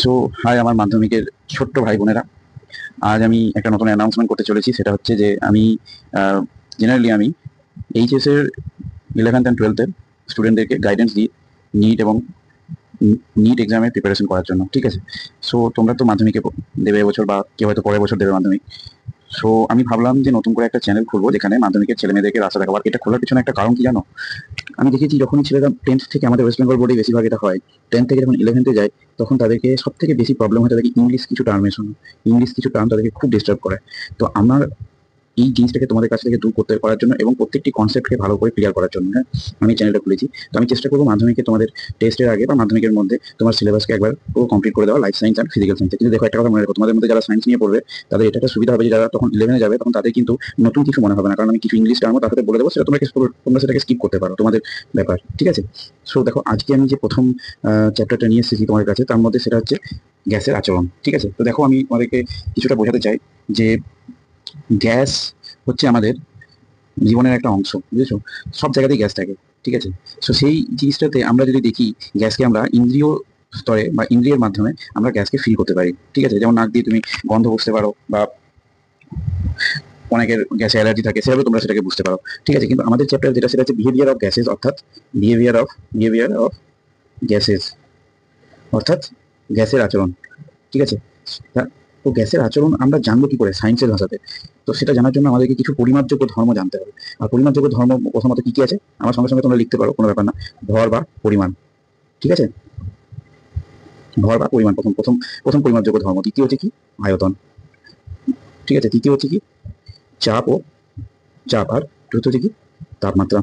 So high আমার মাধ্যমিকের ছোট্ট ভাই বোনেরা, আজ আমি একটা নতুন অ্যানাউন্সমেন্ট করতে চলেছি। সেটা হচ্ছে যে আমি জেনারেলি আমি এইচএস এর 11th অ্যান্ড 12th-এর স্টুডেন্টদেরকে গাইডেন্স দিই নিট এবং নিট এক্সামের প্রিপারেশন করার জন্য। ঠিক আছে, সো তোমরা তো মাধ্যমিকে দেবে এবছর, বা কেউ হয়তো পরের বছর দেবে মাধ্যমিক। সো আমি ভাবলাম যে নতুন করে একটা চ্যানেল খুলবো যেখানে মাধ্যমিকের ছেলেমেয়েদেরকে রাস্তা দেখাবার। এটা খোলার পিছনে একটা কারণ কি জানো? আমি দেখেছি যখনই ছেলেরা 10th থেকে, আমাদের ওয়েস্ট বেঙ্গল বোর্ডে বেশিরভাগ এটা হয়, 10th থেকে যখন 11th-এ যায় তখন তাদেরকে সব থেকে বেশি প্রবলেম হয় তাদেরকে ইংলিশ কিছু টার্ম তাদেরকে খুব ডিস্টার্ব করে। তো আমার এই জিনিসটাকে তোমাদের কাছ থেকে দূর করতে করার জন্য এবং প্রত্যেকটি কনসেপ্টকে ভালো করে ক্লিয়ার করার জন্য, হ্যাঁ, আমি চ্যানেলটা খুলেছি। তো আমি চেষ্টা করবো মাধ্যমিকে তোমাদের টেস্টের আগে বা মাধ্যমিকের মধ্যে তোমার সিলেবাসকে একবার পুরো কমপ্লিট করে দেওয়া, life science and physical science. কিন্তু দেখো, একটা কথা মনে রাখো, তোমাদের মধ্যে যারা সায়েন্স নিয়ে পড়বে তাদের এটা একটা সুবিধা হবে যে যারা তখন 11-এ যাবে তখন তাদের কিন্তু নতুন কিছু মনে হবে না, কারণ আমি কিছু ইংলিশ টার্মও তার সাথে বলে দেবো, সেটা তোমরা সেটাকে স্কিপ করতে পারো, তোমাদের ব্যাপার। ঠিক আছে, সো দেখো আজকে আমি যে প্রথম চ্যাপ্টারটা নিয়ে এসেছি তোমাদের কাছে, তার মধ্যে সেটা হচ্ছে গ্যাসের আচরণ। ঠিক আছে, তো দেখো আমি তোমাদেরকে কিছুটা বোঝাতে চাই যে গ্যাস হচ্ছে আমাদের জীবনের একটা অংশ, বুঝেছো? সব জায়গাতেই গ্যাস থাকে। ঠিক আছে, তো সেই জিনিসটাতে আমরা যদি দেখি, গ্যাসকে আমরা ইন্দ্রিয় স্তরে বা ইন্দ্রিয়ের মাধ্যমে আমরা গ্যাসকে ফিল করতে পারি। ঠিক আছে, যেমন নাক দিয়ে তুমি গন্ধ বুঝতে পারো, বা অনেকের গ্যাসে অ্যালার্জি থাকে, সেভাবে তোমরা সেটাকে বুঝতে পারো। ঠিক আছে, কিন্তু আমাদের চ্যাপ্টার যেটা সেটা হচ্ছে বিহেভিয়ার অফ গ্যাসেস, অর্থাৎ বিহেভিয়ার অফ গ্যাসেস, অর্থাৎ গ্যাসের আচরণ। ঠিক আছে, তো গ্যাসের আচরণ আমরা জানবো কি করে সায়েন্সের ভাষাতে? তো সেটা জানার জন্য আমাদেরকে কিছু পরিমাপযোগ্য ধর্ম জানতে হবে। আর পরিমাপযোগ্য ধর্ম প্রথমত কি কি আছে, আমার সঙ্গে সঙ্গে তোমরা লিখতে পারো, কোনো ব্যাপার না। ভর বা পরিমাণ। ঠিক আছে, ভর বা পরিমাণ প্রথম প্রথম প্রথম পরিমাপযোগ্য ধর্ম। দ্বিতীয় হচ্ছে কি? আয়তন। ঠিক আছে, তৃতীয় হচ্ছে কি? চাপ ও চাপ। আর চতুর্থ হচ্ছে কি? তাপমাত্রা।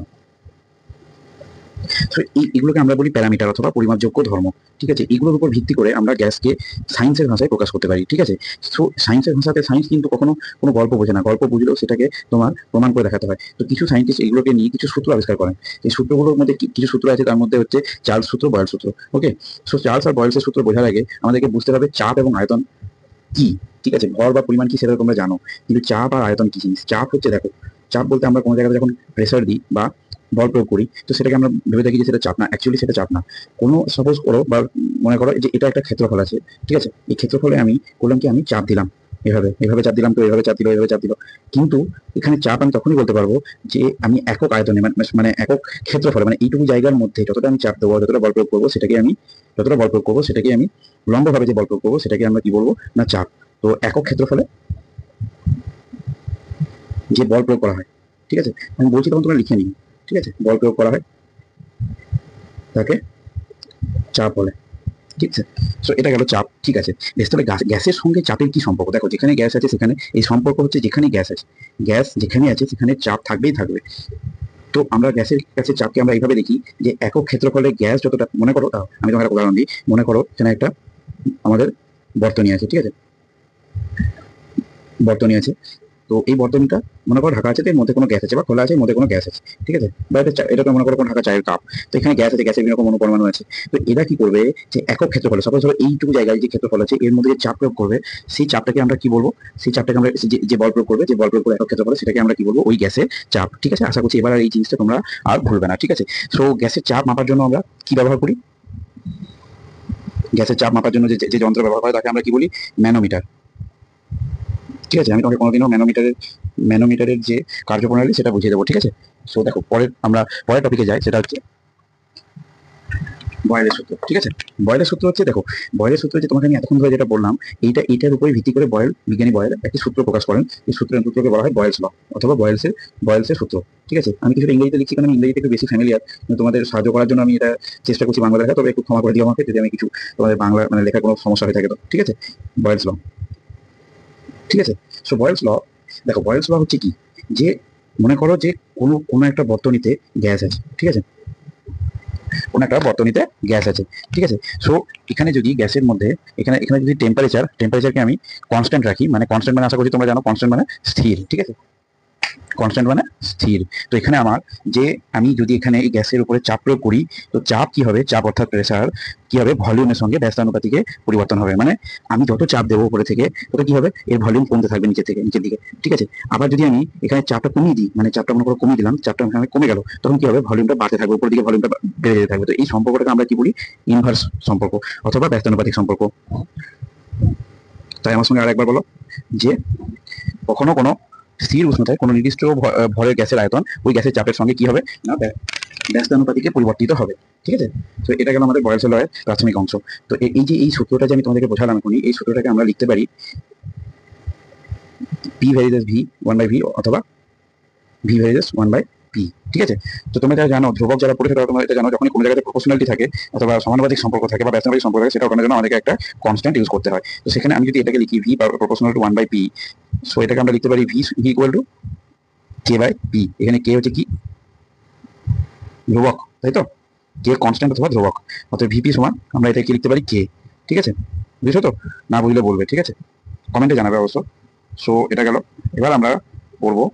তো এগুলোকে আমরা বলি প্যারামিটার অথবা পরিমাপযোগ্য ধর্ম। ঠিক আছে, এগুলোর উপর ভিত্তি করে আমরা গ্যাসকে সায়েন্সের ভাষায় প্রকাশ করতে পারি। ঠিক আছে, তো সায়েন্সের ভাষাতে সায়েন্স কিন্তু কখনো কোনো গল্প বোঝে না, গল্প বুঝলেও সেটাকে তোমার প্রমাণ করে দেখাতে হয়। তো কিছু সায়েন্টিস্ট এগুলোকে নিয়ে কিছু সূত্র আবিষ্কার করেন। এই সূত্রগুলোর মধ্যে কিছু সূত্র আছে, তার মধ্যে হচ্ছে চার্লস সূত্র, বয়েল সূত্র। ওকে, সো চার্লস আর বয়েলসের সূত্র বোঝার আগে আমাদেরকে বুঝতে হবে চাপ এবং আয়তন কি। ঠিক আছে, ভর বা পরিমাণ কি সেটা তোমরা জানো, কিন্তু চাপ আর আয়তন কি জিনিস? চাপ হচ্ছে, দেখো, চাপ বলতে আমরা কোনো জায়গায় যখন প্রেসার দিই বা বল প্রয়োগ করি, তো সেটাকে আমরা ভেবে থাকি যে সেটা চাপ না, অ্যাকচুয়ালি সেটা চাপ না। কোনো সাপোজ করো বা মনে করো যে এটা একটা ক্ষেত্রফল আছে। ঠিক আছে, এই ক্ষেত্রফলে আমি করলাম কি, আমি চাপ দিলাম, এভাবে এভাবে চাপ দিলাম, তো এভাবে চাপ দিল, এভাবে চাপ দিল। কিন্তু এখানে চাপ আমি তখনই বলতে পারবো যে আমি একক আয়তনে, মানে একক ক্ষেত্রফলে, মানে এইটুকু জায়গার মধ্যে যতটা আমি চাপ দেবো, যতটা বল প্রয়োগ করবো সেটাকে আমি, লম্বভাবে যে বল প্রয়োগ করবো সেটাকে আমরা কি বলবো না, চাপ। তো একক ক্ষেত্রফলে যে বল প্রয়োগ করা হয়, ঠিক আছে, আমি বলছি তখন তোমরা লিখে নিই। ঠিক আছে, বল প্রয়োগ করা হয় তাকে চাপ বলে। ঠিক আছে, তো এটা গেল চাপ। ঠিক আছে, বেশ, তাহলে গ্যাসের সঙ্গে চাপের কি সম্পর্ক? দেখো, যেখানে গ্যাস আছে সেখানে এই সম্পর্ক হচ্ছে, যেখানে গ্যাস আছে, গ্যাস যেখানে আছে সেখানে চাপ থাকবেই থাকবে। তো আমরা গ্যাসের কাছে চাপকে আমরা এইভাবে দেখি যে একক ক্ষেত্রফলে গ্যাস যতটা, মনে করো, আমি তোমাকে একটা উদাহরণ দিই, মনে করো এখানে একটা আমাদের বর্তনী আছে। ঠিক আছে, বর্তনী আছে, তো এই বর্তনীটা মনে করো ঢাকা আছে, তো এর মধ্যে কোনো গ্যাস আছে, বা খোলা আছে, এর মধ্যে কোনো গ্যাস আছে। ঠিক আছে, বা এটা তো মনে করো কোনো ঢাকা চায়ের কাপ। তো এখানে গ্যাস আছে, গ্যাসের বিভিন্ন রকম অনুপরমাণু আছে। তো এরা কি করবে, যে একক ক্ষেত্রফলে, সাপোজ ধরো এইটুকু জায়গায় যে ক্ষেত্রফল আছে এর মধ্যে যে চাপ প্রয়োগ করবে, সেই চাপটাকে আমরা কি বলবো? সেই চাপটাকে আমরা যে বল প্রয়োগ করবে, যে বল প্রয়োগ করে একক ক্ষেত্রফলে, সেটাকে আমরা কি বলবো? ওই গ্যাসের চাপ। ঠিক আছে, আশা করছি এবার আর এই জিনিসটা তোমরা আর ভুলবে না। ঠিক আছে, সো গ্যাসের চাপ মাপার জন্য আমরা কি ব্যবহার করি? গ্যাসের চাপ মাপার জন্য যে যে যন্ত্র ব্যবহার করে তাকে আমরা কি বলি? ম্যানোমিটার। ঠিক আছে, আমি তোমাকে কোনোদিনও ম্যানোমিটারের যে কার্যপ্রণালী সেটা বুঝিয়ে দেবো। ঠিক আছে, সো দেখো, পরের টপিকে যাই, সেটা হচ্ছে বয়েলের সূত্র। ঠিক আছে, বয়েলের সূত্র হচ্ছে, দেখো, বয়েলের সূত্র হচ্ছে, তোমাকে আমি এতক্ষণ ধরে যেটা বললাম, এটার উপরে ভিত্তি করে বিজ্ঞানী বয়েল একটি সূত্র প্রকাশ করেন। এই সূত্রকে বলা হয় বয়েলস ল, অথবা বয়েলসের সূত্র। ঠিক আছে, আমি কিছুটা ইংরেজিতে লিখছি, কারণ আমি ইংরেজিতে একটু বেশি ফ্যামিলিয়ার। তোমাদের সাহায্য করার জন্য আমি এটা চেষ্টা করছি বাংলা লেখা, তবে একটু ক্ষমা করে দিও আমাকে যদি আমি কিছু তোমাদের বাংলা মানে লেখার কোনো সমস্যা হয়ে থাকে। তো ঠিক আছে, বয়েলস ল। ঠিক আছে, সো বয়েলস ল, দেখো, বয়েলস ল হচ্ছে কি, যে মনে করো যে কোনো কোনো একটা বর্তনীতে গ্যাস আছে। ঠিক আছে, কোনো একটা বর্তনীতে গ্যাস আছে। ঠিক আছে, সো এখানে যদি গ্যাসের মধ্যে, এখানে এখানে যদি টেম্পারেচারকে আমি কনস্ট্যান্ট রাখি, মানে কনস্ট্যান্ট মানে আশা করছি তোমরা জানো, কনস্ট্যান্ট মানে স্থির। ঠিক আছে, কনস্ট্যান্ট মানে স্থির। তো এখানে আমার যে আমি যদি এখানে এই গ্যাসের উপরে চাপ প্রয়োগ করি, তো চাপ কি হবে, চাপ অর্থাৎ প্রেসার কি হবে, ভলিউমের সঙ্গে ব্যস্তানুপাতিকে পরিবর্তন হবে। মানে আমি যত চাপ দেবো উপরে থেকে তত কি হবে, এর ভলিউম কমতে থাকবে নিচের থেকে নিচের দিকে, ঠিক আছে। আবার যদি আমি এখানে চাপটা কমিয়ে দিই, মানে চাপটা মনে করো কমিয়ে দিলাম, চাপটা এখানে কমে গেল, তখন কি হবে, ভলিউমটা বাড়তে থাকবে, উপর দিকে ভলিউমটা বেড়ে যেতে থাকবে। তো এই সম্পর্কটাকে আমরা কি বলি, ইনভার্স সম্পর্ক অথবা ব্যস্তানুপাতিক সম্পর্ক। তাই আমার সঙ্গে আরেকবার বলো যে কখনো কোনো স্থির উষ্ণতায় কোনো নির্দিষ্ট ভরের গ্যাসের আয়তন ওই গ্যাসের চাপের সঙ্গে কি হবে না, ব্যস্তানুপাতিকে পরিবর্তিত হবে, ঠিক আছে। তো এটা গেল আমাদের বয়েলস লয়ের প্রাথমিক অংশ। তো এই যে এই সূত্রটা যে আমি তোমাদেরকে বোঝালাম এখনই, এই সূত্রটাকে আমরা লিখতে পারি পি ভ্যারিজেস ভি 1/v অথবা ভি ভ্যারিজেস 1/p, ঠিক আছে। তো তোমরা এটা জানো, ধ্রুবক যারা পড়েছে তারা তোমরা এটা জানো, যখন কোনো জায়গাতে প্রপোর্শনালিটি থাকে অথবা সমানুপাতিক সম্পর্ক থাকে বা ব্যস্তানুপাতিক সম্পর্ক থাকে, সেটা ওঠানোর জন্য আমাদেরকে একটা কনস্ট্যান্ট ইউজ করতে হয়। তো সেখানে আমি যদি এটাকে লিখি V proportional to 1/p, so এটাকে আমরা লিখতে পারি ভি ইকুয়াল টু k/p। এখানে কে হচ্ছে কি, ধ্রুবক, তাই তো, কে কনস্ট্যান্ট অথবা ধ্রুবক, অর্থাৎ ভিপি সমান আমরা এটাকে লিখতে পারি কে, ঠিক আছে। বুঝছো তো, না বুঝলে বলবে, ঠিক আছে, কমেন্টে জানাবে অবশ্য। সো এটা গেল। এবার আমরা পড়বো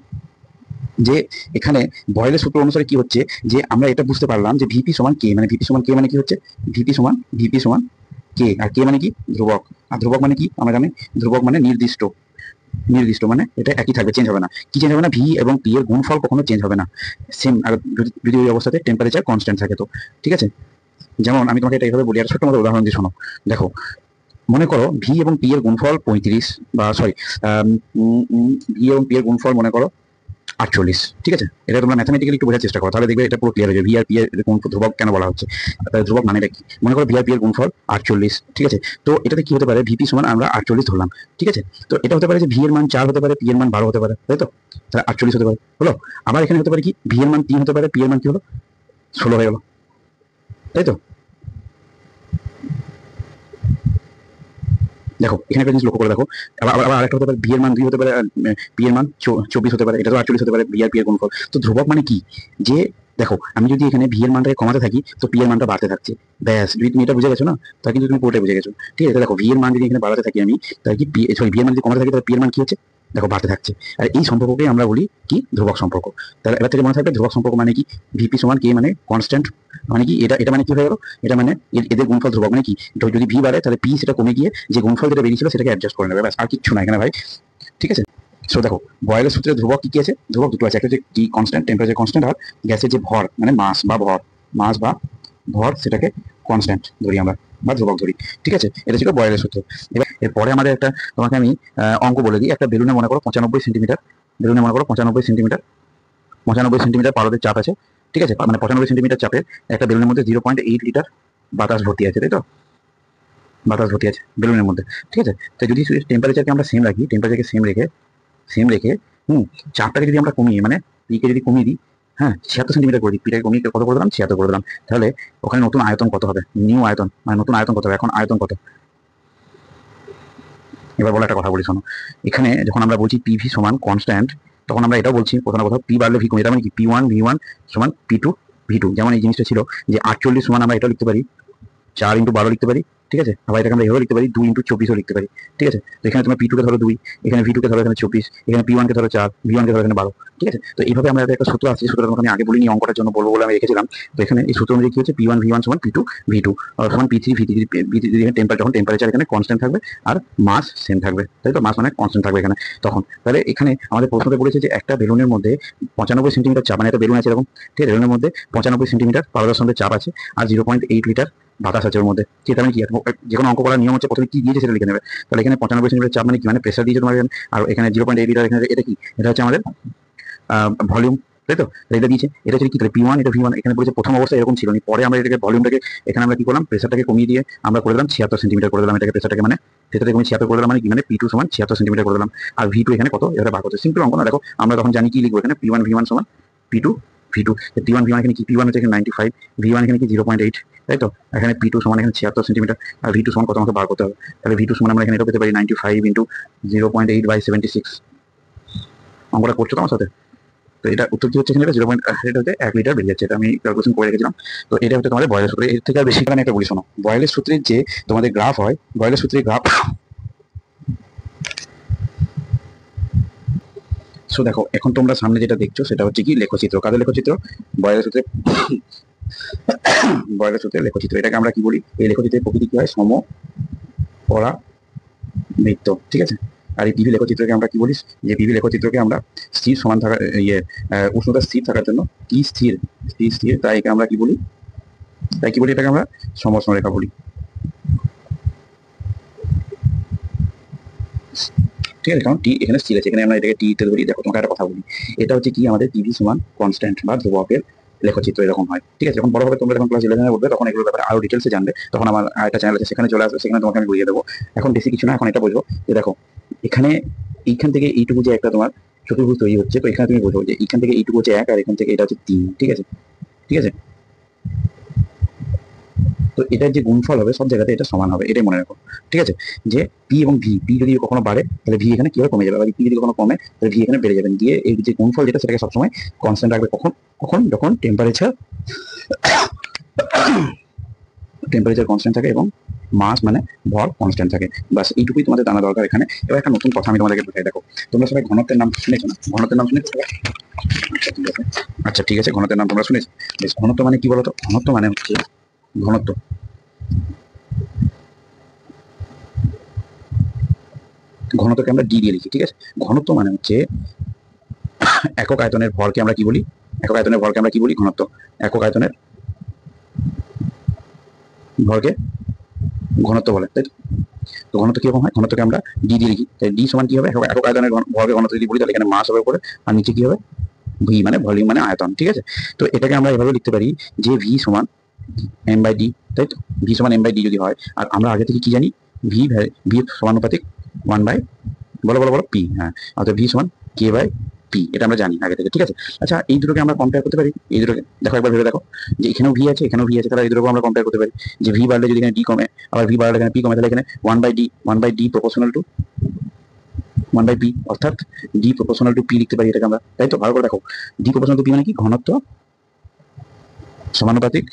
যে এখানে বয়েলের সূত্র অনুসারে কি হচ্ছে, যে আমরা এটা বুঝতে পারলাম যে ভিপি সমান কে, মানে ভিপি সমান কে মানে কি হচ্ছে, ভিপি সমান কে, আর কে মানে কি, ধ্রুবক। আর ধ্রুবক মানে কি আমরা জানি, ধ্রুবক মানে নির্দিষ্ট, মানে এটা একই থাকবে, চেঞ্জ হবে না। কি চেঞ্জ হবে না, ভি এবং পি এর গুণফল কখনো চেঞ্জ হবে না, সেম। আর যদি ওই অবস্থাতে টেম্পারেচার কনস্ট্যান্ট থাকে তো, ঠিক আছে। যেমন আমি তোমাকে এটা এইভাবে বলি, আর ছোট্ট মতো উদাহরণ দিয়ে শোনো। দেখো, মনে করো ভি এবং পি এর গুণফল 35, বা সরি, ভি এবং পি এর গুণফল মনে করো 48, ঠিক আছে। এটা তোমরা ম্যাথমেটিক্যালি একটু বোঝার চেষ্টা করো, তাহলে দেখবে এটা পুরো ক্লিয়ার হয়ে যাবে। ভি আর পি এর কোন ধ্রুবক কেন বলা হচ্ছে, ধ্রুবক মানে কি, মনে করো ভি আর পি এর গুণফল 48, ঠিক আছে। তো এটাতে কি হতে পারে, ভিপি সমান আমরা 48 ধরলাম, ঠিক আছে। তো এটা হতে পারে যে ভি এর মান 4 হতে পারে, পি এর মান 12 হতে পারে, তাই তো, তাহলে 48 হতে পারে, হলো। আবার এখানে হতে পারে কি, ভি এর মান 3 হতে পারে, পি এর মান কি হলো 16 হয়ে গেল, তাই তো। দেখো এখানে একটা জিনিস লক্ষ্য করে দেখো, আবার আবার আরেকটা হতে পারে বি এর মান 2 হতে পারে, পি এর মান 24 হতে পারে, এটা তো 48 হতে পারে, বি আর পি এর গুণফল। তো ধ্রুবক মানে কি, যে দেখো আমি যদি এখানে ভি এর মানটাকে কমাতে থাকি তো পি এর মানটা বাড়তে থাকছে, ব্যাস। যদি তুমি এটা বুঝে গেছো না, তা কিন্তু তুমি পুরোটাই বুঝে গেছো, ঠিক আছে। দেখো ভি এর মান যদি এখানে বাড়াতে থাকি আমি, তাহলে কি ভি এর মান যদি কমাতে থাকি তাহলে পি এর মান কি হচ্ছে, দেখো বাড়তে থাকছে। আর এই সম্পর্ককে আমরা বলি কি, ধ্রুবক সম্পর্ক। তাহলে এবার থেকে মনে থাকবে ধ্রুবক সম্পর্ক মানে কি, ভিপি সমান কে মানে কনস্ট্যান্ট, মানে কি এটা এটা মানে কি হয়ে গেল, এটা মানে এদের গুণফল ধ্রুবক, মানে কি, যদি ভি বাড়ে তাহলে পি সেটা কমে গিয়ে যে গুণফল যেটা বেরিয়েছিল সেটাকে অ্যাডজাস্ট করে নেবে, ব্যাস, আর কিচ্ছু না এখানে ভাই, ঠিক আছে। সো দেখো বয়েলের সূত্রে ধ্রুবক কি কি আছে, ধ্রুবক দুটো আছে, একটা হচ্ছে টি কনস্ট্যান্ট, টেম্পারেচার কনস্ট্যান্ট, আর গ্যাসের যে ভর মানে মাস বা ভর সেটাকে কনস্ট্যান্ট ধরি আমরা, বা ধ্রুবক ধরি, ঠিক আছে। এটা ছিল বয়েলের সূত্র। এবার এরপরে আমাদের একটা, তোমাকে আমি অঙ্ক বলে দিই। একটা বেলুনে মনে করো 95 সেন্টিমিটার, বেলুনে মনে করো 95 সেন্টিমিটার, 95 সেন্টিমিটার পারদের চাপ আছে, ঠিক আছে। মানে 95 সেন্টিমিটার চাপে একটা বেলুনের মধ্যে 0.8 লিটার বাতাস ভর্তি আছে, তাই তো, বাতাস ভর্তি আছে বেলুনের মধ্যে, ঠিক আছে। তো যদি টেম্পারেচারকে আমরা সেম রাখি, টেম্পারেচারকে সেম রেখে চাপটাকে যদি আমরা কমিয়ে, মানে পিকে যদি কমিয়ে দিই, হ্যাঁ 76 সেন্টিমিটার করে দিই, পিটাকে কমিয়ে কত করে দিলাম, 76 করে দিলাম, তাহলে ওখানে নতুন আয়তন কত হবে, নিউ আয়তন, মানে নতুন আয়তন কত হবে, এখন আয়তন কত। এবার বলে একটা কথা বলি শোনো, এখানে যখন আমরা বলছি পিভি সমান কনস্ট্যান্ট, তখন আমরা এটাও বলছি কোথাও না কোথাও পি বাড়লে ভি কমে, তার মানে কি P1 সমান P2 যেমন এই জিনিসটা ছিল যে 48 সমান আমরা এটা লিখতে পারি 4 × 12 লিখতে পারি, ঠিক আছে। আবার এটাকে আমরা এভাবে লিখতে পারি 2 × 24 লিখতে পারি, ঠিক আছে। তো এখানে তোমার P2 কে ধরো 2, এখানে V2 কে ধরো এখানে 24, এখানে P1 কে ধরো 4, V1 কে ধরো এখানে 12, ঠিক আছে। তো এইভাবে আমরা একটা সূত্র আছে, সূত্রটা তোমাকে আমি আগে বলিনি, অঙ্কটার জন্য বলবো বলে আমি রেখেছিলাম। তো এখানে এই সূত্র অনুযায়ী কি হচ্ছে, P1 সমান P2 সমান P3 যখন টেম্পারেচার এখানে কনস্ট্যান্ট থাকবে আর মাস সেম থাকবে, তাই তো, মাস মানে কনস্ট্যান্ট থাকবে এখানে তখন। তাহলে এখানে আমাদের প্রশ্নতে বলেছে যে একটা বেলুনের মধ্যে 95 সেন্টিমিটার চাপ, মানে একটা বেলুন আছে এরকম, ঠিক আছে, বেলুনের মধ্যে 95 সেন্টিমিটার পারদর্শনের চাপ আছে আর 0.8 লিটার বাতাস আছে ওর মধ্যে, ঠিক আছে। মানে কি, যে কোনো অঙ্ক করার নিয়ম হচ্ছে প্রথমে কি দিয়েছে সেটা লিখে নেবে। তাহলে এখানে 95 সেন্টিমিটার চাপ মানে কি, মানে প্রেসার দিয়েছে তোমার এখানে, আর এখানে 0.8 লিটার, এখানে এটা কি, এটা হচ্ছে আমাদের ভলিউম, তাই তো। এটা দিয়েছে, এটা হচ্ছে কি, তাহলে P1 এটা V1, এখানে বলেছে প্রথম অবস্থায় এরকম ছিল, পরে আমরা এটাকে ভলিউমটাকে এখানে আমরা কি করলাম, প্রেসারটাকে কমিয়ে দিয়ে আমরা করে দিলাম 76 সেন্টিমিটার করে দিলাম, এটাকে প্রেসারটাকে মানে সেটা থেকে 76 করে দিলাম, মানে কি, মানে P2 সমান 76 সেন্টিমিটার করে দিলাম। আর V2 এখানে কত, এটা বার করতে সিম্পল অঙ্ক না। দেখো আমরা তখন জানি কি লিখবো, এখানে P1 সমান P2 P1 এখানে কি, P1 হচ্ছে এখানে 95, V1 এখানে কি 0.8, তাই তো। এখানে P2 সমান এখানে 76 সেন্টিমিটার, আর V2 সমান কত আমাকে বার করতে হবে। তাহলে V2 সমান আমরা এখানে এটা পেতে পারি 95 × 0.8/76। অঙ্কটা করছো তো আমার সাথে। তো এটা উত্তর কি হচ্ছে, এখানে এটা 0.8 হতে 1 লিটার বেরিয়ে যাচ্ছে, এটা আমি ক্যালকুলেশন করে রেখেছিলাম। তো এটা হচ্ছে তোমাদের বয়েলের সূত্র। এর থেকে আর বেশি কারণে একটা বলি শোনো, বয়েলের সূত্রের যে তোমাদের গ্রাফ হয়, বয়েলের সূত্রের গ্রাফ, সো দেখো, এখন তোমরা সামনে যেটা দেখছো সেটা হচ্ছে কি লেখচিত্র। কাদের লেখচিত্র? বয়লের সূত্রে বয়লের সূত্রে লেখচিত্র। এটাকে আমরা কি বলি? এই লেখচিত্রের প্রকৃতি কি হয়? সমপরাবৃত্ত, ঠিক আছে। আর এই পিভি লেখচিত্রকে আমরা কি বলি? যে পিভি লেখচিত্রকে আমরা স্থির সমান থাকা উষ্ণতা স্থির থাকার জন্য কি স্থির স্থির স্থির, তাই একে আমরা কি বলি? তাই কি বলি? এটাকে আমরা সমষ্ণ রেখা বলি, ঠিক আছে। কারণ টি এখানে স্থির আছে, এখানে আমরা এটাকে টি তে ধরি। দেখো তোমাকে একটা কথা বলি, এটা হচ্ছে কি আমাদের পিভি সমান কনস্ট্যান্ট বা ধ্রুবকের লেখচিত্র এরকম হয়, ঠিক আছে। যখন বড় হবে তোমরা যখন ক্লাস 11 এ উঠবে তখন এগুলোর ব্যাপারে আরো ডিটেলসে জানবে, তখন আমার একটা চ্যানেল আছে সেখানে চলে আসবে, সেখানে তোমাকে আমি বুঝিয়ে দেবো। এখন বেশি কিছু না, এখন এটা বুঝবো যে দেখো এখানে এইখান থেকে এইটুকু যে একটা তোমার চতুর্ভুজ তৈরি হচ্ছে, তো এখানে তুমি বুঝবো যে এইখান থেকে এইটুকু হচ্ছে 1 আর এখান থেকে এটা হচ্ছে 3, ঠিক আছে, ঠিক আছে। তো এটার যে গুণফল হবে সব জায়গাতে এটা সমান হবে, এটাই মনে রাখো, ঠিক আছে। যে পি এবং ভি, পি যদি কখনো বাড়ে তাহলে ভি এখানে কি হবে? কমে যাবে, আর পি যদি কখনো কমে তাহলে ভি এখানে বেড়ে যাবে। দিয়ে এই যে গুণফল যেটা সেটাকে সবসময় কনস্ট্যান্ট রাখবে। কখন? কখন? যখন টেম্পারেচার টেম্পারেচার কনস্ট্যান্ট থাকে এবং মাস মানে ভর কনস্ট্যান্ট থাকে। বাস এইটুকুই তোমাদের জানা দরকার এখানে। এবার একটা নতুন কথা আমি তোমাদেরকে বোঝাই। দেখো তোমরা সবাই ঘনত্বের নাম শুনেছো না? ঘনত্বের নাম শুনেছো সবাই? আচ্ছা ঠিক আছে, আচ্ছা ঠিক আছে, ঘনত্বের নাম তোমরা শুনেছো। বেশ, ঘনত্ব মানে কি বলতো? ঘনত্ব মানে হচ্ছে ঘনত্ব ঘনত্বকে আমরা ডি দিয়ে লিখি, ঠিক আছে। ঘনত্ব মানে হচ্ছে একক আয়তনের ভরকে আমরা কি বলি? একক আয়তনের ভরকে আমরা কি বলি? ঘনত্ব। একক আয়তনের ভরকে ঘনত্ব বলে, তাই তো? তো ঘনত্ব কিরকম হয়? ঘনত্বকে আমরা ডি দিয়ে লিখি, তাই ডি সমান কি হবে? একক আয়তনের ভরকে ঘনত্ব যদি বলি তাহলে এখানে মাস হবে উপরে, আর নিচে কি হবে? ভি মানে ভলিউম মানে আয়তন, ঠিক আছে। তো এটাকে আমরা এভাবে লিখতে পারি যে ভি সমান এম বাই ডি, তাই তো? ভি সমান এম বাই ডি যদি হয়, আর আমরা আগে থেকে কি জানি? ভি ভি সমানুপাতিক 1 বাই, বলো বলো বলো, পি। হ্যাঁ, অর্থাৎ ভি সমান কে বাই পি, এটা আমরা জানি আগে থেকে, ঠিক আছে। আচ্ছা, এই দুটোকে আমরা কম্পেয়ার করতে পারি। এই দুটোকে দেখো, একবার ভেবে দেখো যে এখানেও ভি আছে, এখানেও ভি আছে, তাহলে এই দুটোকে আমরা কম্পেয়ার করতে পারি। যে ভি বাড়লে যদি এখানে ডি কমে, আবার ভি বাড়লে এখানে পি কমে, তাহলে এখানে 1 by D proportional to 1 by P, অর্থাৎ ডি প্রপোর্শনাল টু পি লিখতে পারি এটাকে আমরা, তাই তো? ভালো করে দেখো, ডি প্রপোর্শনাল টু পি মানে কি? ঘনত্ব সমানুপাতিক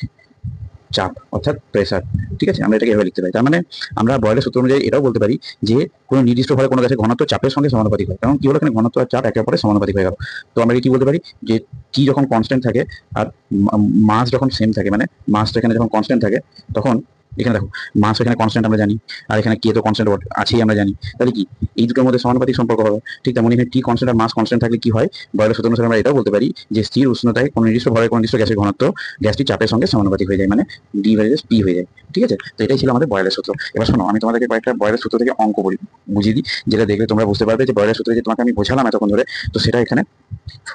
চাপ, অর্থাৎ প্রেসার, ঠিক আছে। আমরা এটাকে এভাবে লিখতে পারি। তার মানে আমরা বয়লের সূত্র অনুযায়ী এটাও বলতে পারি যে কোনো নির্দিষ্ট ভাবে কোনো গ্যাসের ঘনত্ব চাপের সঙ্গে সমানুপাতিক হয়। কারণ কি হলো, এখানে ঘনত্ব আর চাপ একে অপরের সমানুপাতিক হয়ে গেল। তো আমরা কি বলতে পারি? যে টি যখন কনস্ট্যান্ট থাকে আর মাস যখন সেম থাকে, মানে মাসটা এখানে যখন কনস্ট্যান্ট থাকে, তখন এখানে দেখো মাস এখানে কনস্ট্যান্ট আমরা জানি, আর এখানে কে তো কনস্ট্যান্ট আছেই আমরা জানি, তাহলে কি এই দুটোর মধ্যে সমানুপাতিক সম্পর্ক হবে। ঠিক তেমন এখানে টি কনস্ট্যান্ট আর মাস কনস্ট্যান্ট থাকলে কি হয়? বয়লের সূত্র অনুসারে আমরা এটাও বলতে পারি যে স্থির উষ্ণতায় কোনো নির্দিষ্ট ভরের কোনো নির্দিষ্ট গ্যাসের ঘনত্ব গ্যাসটি চাপের সঙ্গে সমানুপাতিক হয়ে যায়, মানে ডি ভার্সেস পি হয়ে যায়, ঠিক আছে। তো এটাই ছিল আমাদের বয়লের সূত্র। এবার শোনো, আমি তোমাদেরকে কয়েকটা বয়লের সূত্র থেকে অঙ্ক বুঝিয়ে দিই, যেটা দেখলে তোমরা বুঝতে পারবে যে বয়লের সূত্রে যে তোমাকে আমি বোঝালাম এতক্ষণ ধরে, তো সেটা এখানে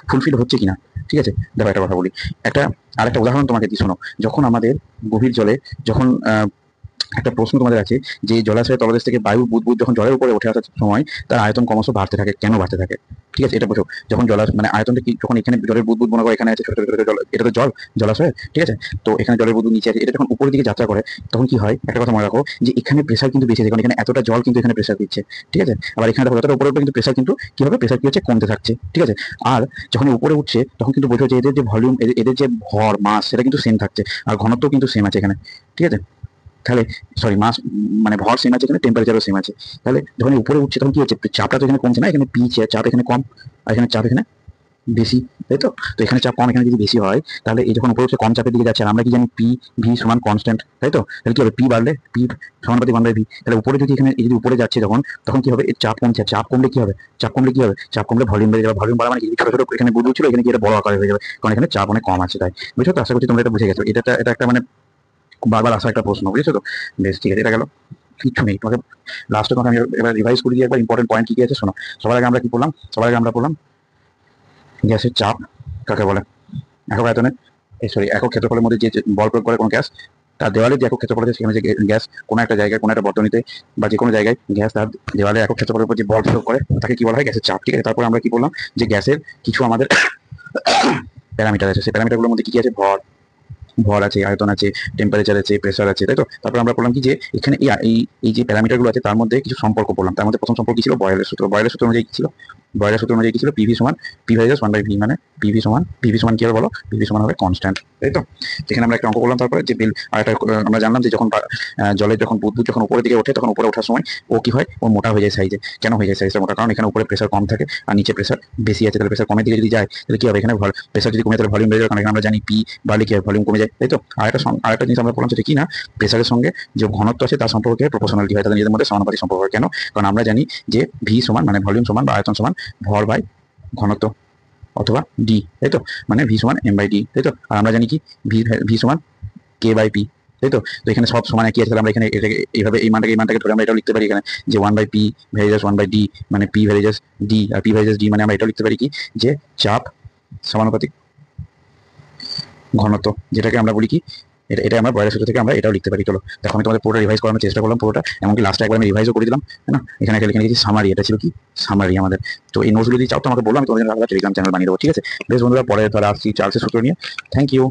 ফুলফিল হচ্ছে কিনা, ঠিক আছে। দেখো একটা কথা বলি, একটা আরেকটা উদাহরণ তোমাকে দিই, শোনো। যখন আমাদের গভীর জলে যখন একটা প্রশ্ন তোমাদের আছে যে জলাশয়ের তলদেশ থেকে বায়ু বুদবুদ যখন জলের উপরে উঠে আসার সময় তার আয়তন ক্রমশ বাড়তে থাকে, কেন বাড়তে থাকে? ঠিক আছে, এটা বোঝো। যখন মানে আয়তনটা কি, যখন এখানে জলের বুদবুদ মনে করো এখানে আছে ছোট ছোট ছোট জল, এটা তো জল, জলাশয়, ঠিক আছে। তো এখানে জলের বুদবুদ নিচে আছে, এটা যখন উপরের দিকে যাত্রা করে তখন কি হয়? একটা কথা মনে রাখো যে এখানে প্রেসার কিন্তু বেশি আছে, কারণ এখানে এতটা জল কিন্তু এখানে প্রেসার দিচ্ছে, ঠিক আছে। আবার এখানে দেখো যতটা উপরে উঠবে কিন্তু প্রেসার কিন্তু কি হবে? প্রেসার কি হচ্ছে? কমতে থাকছে, ঠিক আছে। আর যখন উপরে উঠছে তখন কিন্তু বোঝো যে এদের যে ভলিউম, এদের যে ভর মাস সেটা কিন্তু সেম থাকছে, আর ঘনত্ব কিন্তু সেম আছে এখানে, ঠিক আছে। তাহলে সরি, মাস মানে ভর সেম আছে, এখানে টেম্পারেচারও সেম আছে। তাহলে যখন উপরে উঠছে তখন কি হচ্ছে? চাপটা তো এখানে কমছে না, এখানে পি চাপ এখানে কম, আর এখানে চাপ এখানে বেশি, তাই তো? তো এখানে চাপ কম, এখানে যদি বেশি হয় তাহলে এই যখন উপরে উঠছে কম চাপের দিকে যাচ্ছে, আর আমরা কি জানি? পি ভি সমান কনস্ট্যান্ট, তাই তো? তাহলে কি হবে? পি বাড়লে পি সমানুপাতিক 1/v, তাহলে উপরে যদি এখানে যদি উপরে যাচ্ছে যখন, তখন কি হবে? এর চাপ কমছে, চাপ কমলে কি হবে? চাপ কমলে কি হবে? চাপ কমলে ভলিউম বেড়ে যাবে। ভলিউম বাড়া মানে কি? ছোট ছোট এখানে বুদবুদ ছিল, এখানে কি এটা বড় আকারে হয়ে যাবে, কারণ এখানে চাপ অনেক কম আছে, তাই। বুঝছো তো? আশা করছি তোমরা এটা বুঝে গেছো। এটা একটা মানে বারবার আসা একটা প্রশ্ন, বুঝেছো তো? বেশ, ঠিক আছে, এটা গেল। কিচ্ছু নেই, তোমাকে লাস্টে তোমাকে আমি এবার রিভাইজ করে দিয়ে একবার ইম্পর্টেন্ট পয়েন্ট কি কি আছে শোনো। সবার আগে আমরা কি পড়লাম? সবার আগে আমরা পড়লাম গ্যাসের চাপ কাকে বলে। একক আয়তনে সরি একক ক্ষেত্রফলের মধ্যে যে বল প্রয়োগ করে কোনো গ্যাস, তার দেওয়ালে যে একক ক্ষেত্রফল আছে সেখানে যে গ্যাস কোনো একটা জায়গায় কোনো একটা বর্তনীতে বা যে কোনো জায়গায় গ্যাস তার দেওয়ালে একক ক্ষেত্রফলের উপর যে বল প্রয়োগ করে তাকে কি বলা হয়? গ্যাসের চাপ, ঠিক আছে। তারপরে আমরা কি বললাম? যে গ্যাসের কিছু আমাদের প্যারামিটার আছে, সেই প্যারামিটারগুলোর মধ্যে কি কি আছে? ভর, ভর আছে, আয়তন আছে, টেম্পারেচার আছে, প্রেসার আছে, তাই তো। তারপর আমরা বললাম কি যে এখানে এই যে প্যারামিটারগুলো আছে তার মধ্যে কিছু সম্পর্ক পড়লাম। তার মধ্যে প্রথম সম্পর্ক কি ছিল? বয়েলের সূত্র। বয়েলের সূত্র অনুযায়ী কি ছিল? বয়েলের সূত্র অনুযায়ী কি ছিল? পিভি সমান পি ভাইজাস 1/v, মানে পিভি সমান কি হবে বলো? পিভি সমান হবে কনস্ট্যান্ট, তাই তো। যেখানে আমরা একটা অঙ্ক করলাম, তারপরে যে বিল আর একটা আমরা জানলাম যে যখন জলের যখন বুদবুদ যখন উপরের দিকে ওঠে, তখন উপরে ওঠার সময় ও কি হয়? ও মোটা হয়ে যায় সাইজে। কেন হয়ে যায় সাইজটা মোটা? কারণ এখানে উপরে প্রেসার কম থাকে আর নিচে প্রেসার বেশি আছে। তাহলে প্রেসার কমের দিকে যদি যায় তাহলে কি হবে? এখানে প্রেসার যদি কমে তাহলে ভলিউম বেড়ে যাবে, কারণ এখানে আমরা জানি পি বাড়লে কি হয়? ভলিউম কমে যায়, তাই তো। আরেকটা জিনিস আমরা বললাম সেটা কি না, প্রেসারের সঙ্গে যে ঘনত্ব আছে তার সম্পর্কে প্রপোর্শনালিটি হয়, তাদের নিজেদের মধ্যে সমানুপাতিক সম্পর্ক হয়। কেন? কারণ আমরা জানি যে ভি সমান মানে ভলিউম সমান বা আয়তন সমান ভর বাই ঘনত্ব অথবা ডি, তাই তো। মানে ভি সমান এম বাই ডি, তাই তো। আর আমরা জানি কি ভি সমান কে বাই পি, তাই তো। তো এখানে সব সমান একই আছে, তাহলে আমরা এখানে এটাকে এইভাবে এই মানটাকে ধরে আমরা এটাও লিখতে পারি এখানে যে 1/p ভ্যারিজাস 1/d, মানে পি ভ্যারিজাস ডি। আর পি ভ্যারিজাস ডি মানে আমরা এটাও লিখতে পারি কি যে চাপ সমানুপাতিক ঘনত্ব, যেটাকে আমরা বলি কি, এটা আমরা বয়লের সূত্র থেকে আমরা এটাও লিখতে পারি। চলো দেখো, আমি তোমাদের পুরোটা রিভাইজ করানোর চেষ্টা করলাম পুরোটা, এমনকি লাস্টে একবার আমি রিভাইজও করে দিলাম, তাই না। এখানে একটা লিখে নিয়েছি সামারি, এটা ছিল কি সামারি আমাদের। তো এই নোটসগুলো যদি চাও তো আমাকে বললাম, আমি তোমাদের আলাদা টেলিগ্রাম চ্যানেল বানিয়ে দেবো, ঠিক আছে। বেশ বন্ধুরা, পরে তাহলে আসছি চার্লসের সূত্র নিয়ে। Thank you.